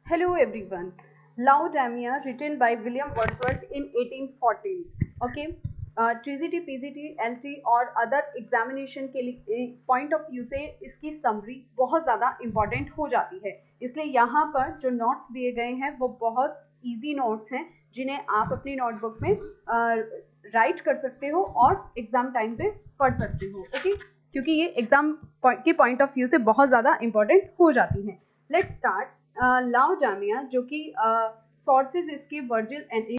Hello everyone. Laodamia, written by William Wordsworth in 1814. Okay. TGT, PGT, LT और other examination के लिए point of view से इसकी summary बहुत ज़्यादा इम्पॉर्टेंट हो जाती है, इसलिए यहाँ पर जो नोट्स दिए गए हैं वो बहुत इजी नोट्स हैं जिन्हें आप अपनी नोटबुक में राइट कर सकते हो और एग्जाम टाइम पे पढ़ सकते हो. ओके, क्योंकि ये एग्जाम के पॉइंट ऑफ व्यू से बहुत ज़्यादा इम्पॉर्टेंट हो जाती हैं. Let's start. लाओडामिया जो कि सोर्सेज इसके वर्जिल एनेट,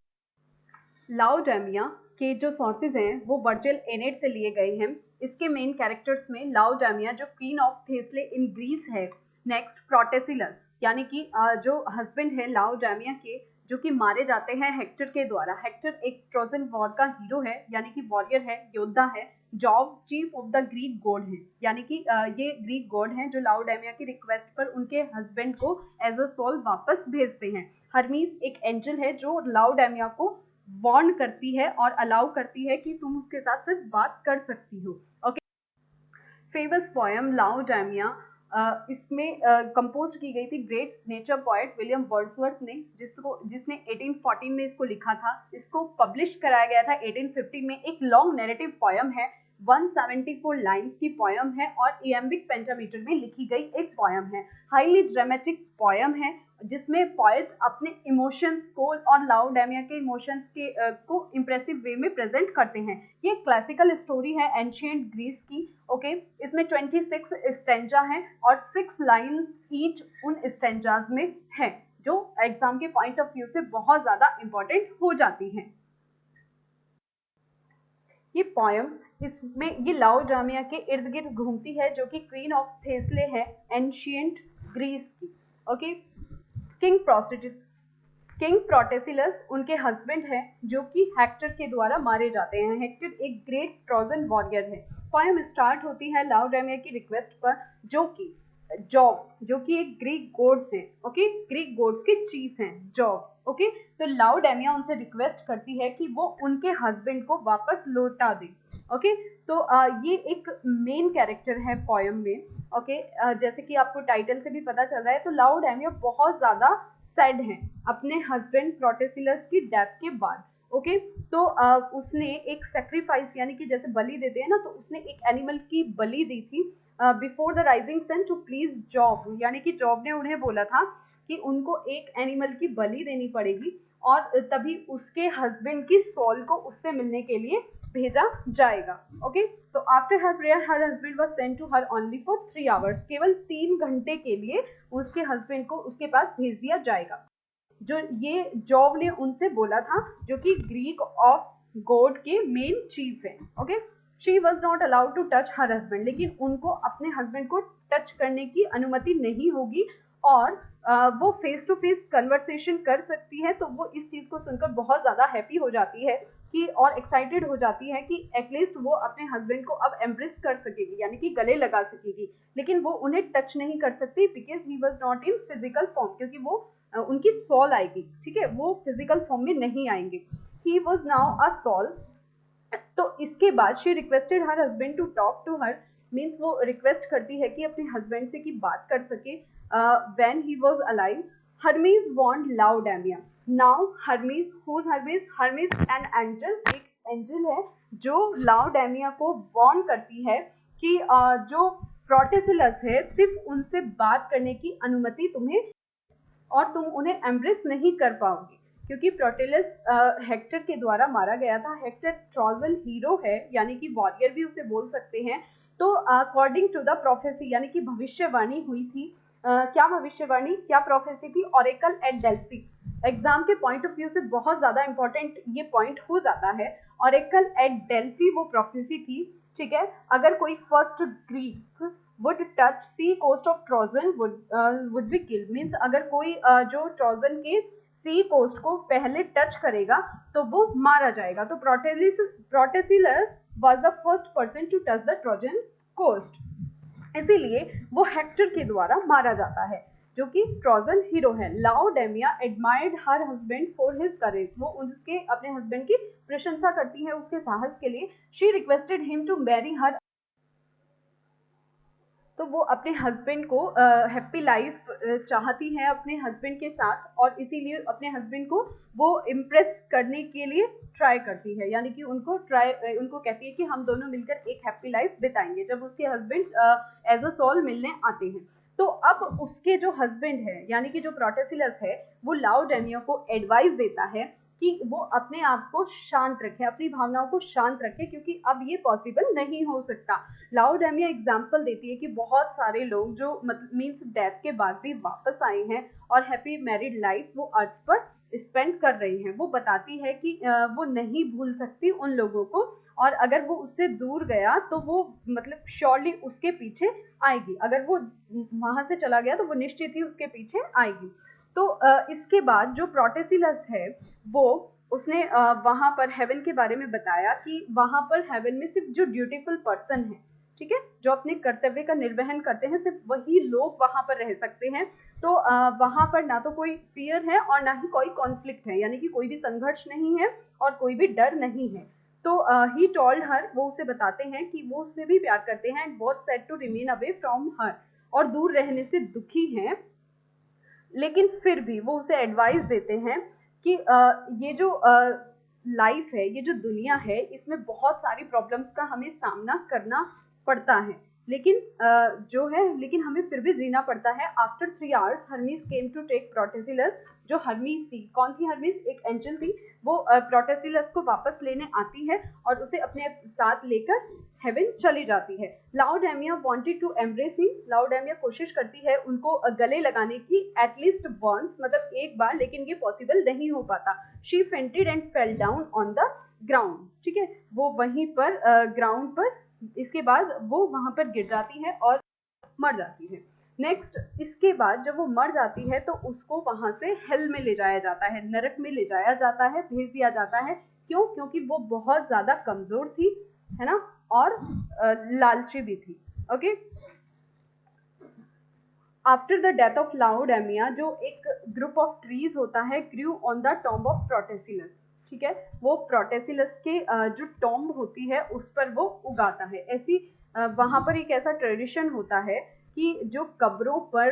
लाओडामिया के जो सोर्सेज हैं वो वर्जिल एनेट से लिए गए हैं. इसके मेन कैरेक्टर्स में लाओडामिया जो क्वीन ऑफ थेस्ले इन ग्रीस है. नेक्स्ट प्रोटेसिलस यानी कि जो हस्बैंड है लाओडामिया के, जो कि मारे जाते हैं हेक्टर के द्वारा. हेक्टर एक ट्रोजन वॉर का हीरो है यानी कि वॉरियर है, योद्धा है. Job chief of the Greek God है यानी कि ये ग्रीक गॉड हैं जो लाओडामिया की रिक्वेस्ट पर उनके हस्बैंड को एज अ सोल वापस भेजते हैं. हर्मीस एक एंजल है जो लाओडामिया को वार्न करती है और अलाउ करती है कि तुम उसके साथ सिर्फ बात कर सकती हो. ओके. फेमस पोएम लाओडामिया इसमें कंपोज की गई थी great nature poet William Wordsworth ने, जिसने 1814 में इसको लिखा था. इसको पब्लिश कराया गया था 1850 में. एक लॉन्ग नैरेटिव पोएम है, 174 लाइन्स की पोएम है और इयम्बिक पेंटामीटर में लिखी गई एक पोएम है. हाईली ड्रामेटिक पोएम है जिसमें पोएट अपने इमोशंस को और लाओडामिया के इमोशंस के को इम्प्रेसिव वे में प्रेजेंट करते हैं. ये क्लासिकल स्टोरी है एंशिएंट ग्रीस की. ओके. इसमें 26 स्टेंजा हैं और 6 लाइन्स ईच उन स्टेंजाज में है जो एग्जाम के पॉइंट ऑफ व्यू से बहुत ज़्यादा इम्पोर्टेंट हो जाती हैं. ये पोएम इसमें ये लाओडामिया के इर्द गिर्द घूमती है जो कि क्वीन ऑफ थेस्ले है एंशिएंट ग्रीस की. ओके. किंग प्रोटेसिलस उनके हस्बैंड है जो कि हेक्टर के द्वारा मारे जाते हैं. हेक्टर एक ग्रेट ट्रोजन वॉरियर है. पोएम स्टार्ट होती है लाओडामिया की रिक्वेस्ट पर जो कि जॉब जो कि एक ग्रीक गॉड्स है. ओके. ग्रीक गॉड्स के चीफ हैं जॉब. ओके. तो लाओडामिया उनसे रिक्वेस्ट करती है कि वो उनके हस्बैंड को वापस लौटा दे. ओके. तो ये एक मेन कैरेक्टर है पोएम में. ओके. जैसे कि आपको टाइटल से भी पता चल रहा है तो लाओडामिया बहुत ज़्यादा सैड है अपने हस्बैंड प्रोटेसिलस की डेथ के बाद. ओके. तो उसने एक सेक्रीफाइस यानी कि जैसे बलि देते हैं ना, तो उसने एक एनिमल की बलि दी थी before the rising sun to please job. यानी कि जॉब ने उन्हें बोला था कि उनको एक एनिमल की बलि देनी पड़ेगी और तभी उसके हस्बैंड की सोल को उससे मिलने के लिए भेजा जाएगा. ओके. तो after her prayer her husband was sent to her only for 3 hours. केवल 3 घंटे के लिए उसके हस्बैंड को उसके पास भेज दिया जाएगा, जो ये जॉब ने उनसे बोला था, जो कि ग्रीक ऑफ गॉड के मेन चीफ हैं. Okay. She was not allowed to touch her husband, लेकिन उनको अपने हस्बैंड को टच करने की अनुमति नहीं होगी और वो फेस टू फेस कन्वर्सेशन कर सकती है. तो वो इस चीज़ को सुनकर बहुत ज़्यादा हैप्पी हो जाती है कि और एक्साइटेड हो जाती है कि एटलीस्ट वो अपने हस्बैंड को अब एम्ब्रेस कर सकेगी यानी कि गले लगा सकेगी. लेकिन वो उन्हें टच नहीं कर सकती because he was not in physical form, क्योंकि वो उनकी सोल आएगी. ठीक है, वो फिजिकल फॉर्म में नहीं आएंगे. He was now a soul. तो इसके बाद she requested her husband to talk to her. Means वो रिक्वेस्ट करती है कि अपने हस्बैंड से कि बात कर सके when he was alive. Hermes warned Laodamia. Now Hermes, who's Hermes? Hermes an angel, एक एंजल है जो लाओडामिया को वार्न करती है कि जो प्रोटेसिलस है सिर्फ उनसे बात करने की अनुमति तुम्हें और तुम उन्हें एम्ब्रेस नहीं कर पाओगे क्योंकि प्रोटेलस हेक्टर के द्वारा मारा गया था. हेक्टर ट्रोजन हीरो है यानी कि वॉरियर भी उसे बोल सकते हैं. तो अकॉर्डिंग टू द प्रोफेसी यानी कि भविष्यवाणी हुई थी. क्या भविष्यवाणी, क्या प्रोफेसी थी? Oracle at Delphi. एग्जाम के पॉइंट ऑफ व्यू से बहुत ज़्यादा इंपॉर्टेंट ये पॉइंट हो जाता है. ऑरेकल एट डेल्फी वो प्रोफेसी थी. ठीक है. अगर कोई first Greek would touch sea coast of Trojan would be killed. Means अगर कोई जो ट्रोजन के सी कोस्ट को पहले टच करेगा तो वो मारा जाएगा. तो प्रोटेसिलस was the first person to touch the Trojan coast. इसीलिए वो हेक्टर के द्वारा मारा जाता है जो कि ट्रोजन हीरो है. Laodamia admired her husband for his courage. वो उनके अपने हस्बैंड की प्रशंसा करती है उसके साहस के लिए. She requested him to marry her. तो वो अपने हस्बैंड को हैप्पी लाइफ चाहती है अपने हस्बैंड के साथ, और इसीलिए अपने हस्बैंड को वो इम्प्रेस करने के लिए ट्राई करती है, यानी कि उनको कहती है कि हम दोनों मिलकर एक हैप्पी लाइफ बिताएंगे, जब उसके हस्बैंड एज अ सोल मिलने आते हैं। तो अब उसके जो हस्बैंड है यानी कि जो प्रोटेसिलस है, वो लाउडेमिया को एडवाइस देता है कि वो अपने आप को शांत रखे, अपनी भावनाओं को शांत रखे, क्योंकि अब ये पॉसिबल नहीं हो सकता। लाउडेमिया एग्जाम्पल देती है कि बहुत सारे लोग जो मीन्स डेथ के बाद भी वापस आए हैं और हैप्पी मैरिड लाइफ वो अर्थ पर स्पेंड कर रही हैं। वो बताती है कि वो नहीं भूल सकती उन लोगों को, और अगर वो उससे दूर गया तो वो मतलब श्योरली उसके पीछे आएगी, अगर वो वहां से चला गया तो वो निश्चित ही उसके पीछे आएगी। तो इसके बाद जो प्रोटेसिलस है वो उसने वहां पर हेवन के बारे में बताया कि वहां पर हेवन में सिर्फ जो ड्यूटीफुल पर्सन है, ठीक है, जो अपने कर्तव्य का निर्वहन करते हैं, सिर्फ वही लोग वहां पर रह सकते हैं। तो वहां पर ना तो कोई फियर है और ना ही कोई कॉन्फ्लिक्ट है, यानी कि कोई भी संघर्ष नहीं है और कोई भी डर नहीं है। तो ही टोल्ड हर, वो उसे बताते हैं कि वो उससे भी प्यार करते हैं, and both said to remain away from her, और दूर रहने से दुखी हैं, लेकिन फिर भी वो उसे एडवाइस देते हैं कि ये जो लाइफ है, ये जो दुनिया है, इसमें बहुत सारी प्रॉब्लम्स का हमें सामना करना पड़ता है, लेकिन लेकिन हमें फिर भी जीना पड़ता है। After 3 hours Hermes came to take Protesilaus, जो हर्मीस थी, कौन थी हर्मीस? एक एंजल थी, वो प्रोटेसिलस को वापस लेने आती है और उसे अपने साथ लेकर हेवन चली जाती है। लाउडेमिया वांटेड टू एम्ब्रेस हिम, लाउडेमिया कोशिश करती है उनको गले लगाने की एटलीस्ट वंस, मतलब एक बार, लेकिन ये पॉसिबल नहीं हो पाता। She fainted and fell down on the ground, ठीक है, वो वहीं पर ग्राउंड पर, इसके बाद वो वहां पर गिर जाती है और मर जाती है। नेक्स्ट, इसके बाद जब वो मर जाती है तो उसको वहां से हेल में ले जाया जाता है, नरक में ले जाया जाता है, भेज दिया जाता है। क्यों? क्योंकि वो बहुत ज्यादा कमजोर थी, है ना, और लालची भी थी। Okay, after the death of Laodamia, जो एक ग्रुप ऑफ ट्रीज होता है, grew on the tomb of Protesilaus, ठीक है, वो प्रोटेसिलस के जो टॉम्ब होती है उस पर वो उगाता है। ऐसी वहां पर एक ऐसा ट्रेडिशन होता है कि जो कब्रों पर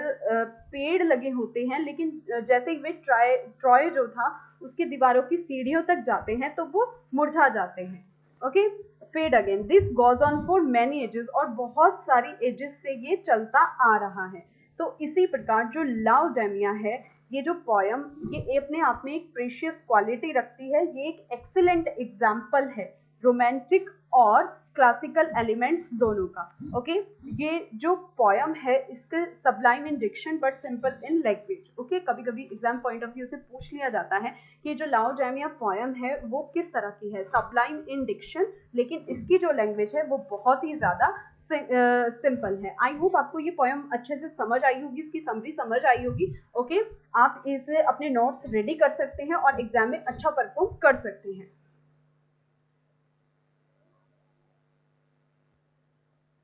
पेड़ लगे होते हैं, लेकिन जैसे ही वे ट्रॉय जो था उसकी दीवारों की सीढ़ियों तक जाते हैं तो वो मुरझा जाते हैं। Okay, fade again, this goes on for many ages, और बहुत सारी एजेस से ये चलता आ रहा है। तो इसी प्रकार जो लाउडेमिया है, ये जो पोयम, ये अपने आप में एक प्रीशियस क्वालिटी रखती है। ये एक एक्सीलेंट एग्जाम्पल है रोमांटिक और क्लासिकल एलिमेंट्स दोनों का। ओके, ये जो पोयम है इसके sublime in diction but simple in language. Okay, कभी कभी एग्जाम पॉइंट ऑफ व्यू से पूछ लिया जाता है कि जो लाउडेमिया पोयम है वो किस तरह की है, सब्लाइम इन डिक्शन, लेकिन इसकी जो लैंग्वेज है वो बहुत ही ज़्यादा सिंपल है। आई होप आपको ये पोयम अच्छे से समझ आई होगी, इसकी समरी समझ आई होगी। ओके, आप इसे अपने नोट्स रेडी कर सकते हैं और एग्जाम में अच्छा परफॉर्म कर सकते हैं।